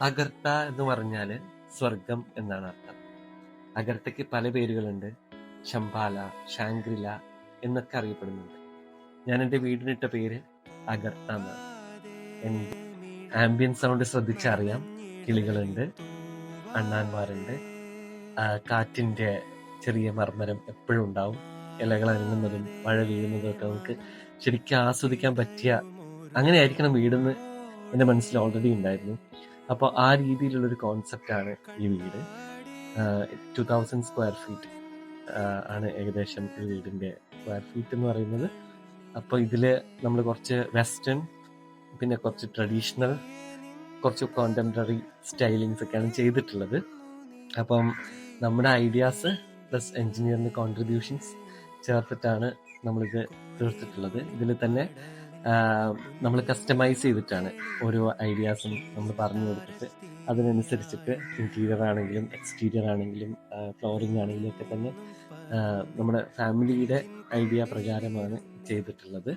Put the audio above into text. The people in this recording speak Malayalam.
അഗർത്ത എന്ന് പറഞ്ഞാല് സ്വർഗം എന്നാണ് അർത്ഥം. അഗർത്തയ്ക്ക് പല പേരുകളുണ്ട്. ശംബാല, ഷാങ്ക്രില എന്നൊക്കെ അറിയപ്പെടുന്നുണ്ട്. ഞാൻ എൻ്റെ വീടിനിട്ട പേര് അഗർത്ത എന്നാണ്. എൻ്റെ ആംബിയൻ സൗണ്ട് ശ്രദ്ധിച്ചറിയാം. കിളികളുണ്ട്, അണ്ണാന്മാരുണ്ട്, കാറ്റിൻ്റെ ചെറിയ മർമ്മരം എപ്പോഴും ഉണ്ടാവും. ഇലകൾ അനങ്ങുന്നതും മഴ വീഴുന്നതും ഒക്കെ നമുക്ക് ശരിക്കും ആസ്വദിക്കാൻ പറ്റിയ അങ്ങനെയായിരിക്കണം വീടെന്ന് എൻ്റെ മനസ്സിൽ ഓൾറെഡി ഉണ്ടായിരുന്നു. അപ്പോൾ ആ രീതിയിലുള്ളൊരു കോൺസെപ്റ്റാണ് ഈ വീട്. 2000 സ്ക്വയർ ഫീറ്റ് ആണ് ഏകദേശം ഈ വീടിൻ്റെ സ്ക്വയർ ഫീറ്റ് എന്ന് പറയുന്നത്. അപ്പോൾ ഇതിൽ നമ്മൾ കുറച്ച് വെസ്റ്റേൺ, പിന്നെ കുറച്ച് ട്രഡീഷണൽ, കുറച്ച് കോണ്ടംപററി സ്റ്റൈലിങ്സ് ഒക്കെയാണ് ചെയ്തിട്ടുള്ളത്. അപ്പം നമ്മുടെ ഐഡിയാസ് പ്ലസ് എൻജിനീയറിൻ്റെ കോൺട്രിബ്യൂഷൻസ് ചേർത്തിട്ടാണ് നമ്മളിത് തീർത്തിട്ടുള്ളത്. ഇതിൽ തന്നെ നമ്മൾ കസ്റ്റമൈസ് ചെയ്തിട്ടാണ് ഓരോ ഐഡിയാസും നമ്മൾ പറഞ്ഞു കൊടുത്തിട്ട് അതിനനുസരിച്ചിട്ട് ഇൻറ്റീരിയർ ആണെങ്കിലും എക്സ്റ്റീരിയർ ആണെങ്കിലും ഫ്ലോറിംഗ് ആണെങ്കിലും ഒക്കെ തന്നെ നമ്മുടെ ഫാമിലിയുടെ ഐഡിയ പ്രകാരമാണ് ചെയ്തിട്ടുള്ളത്.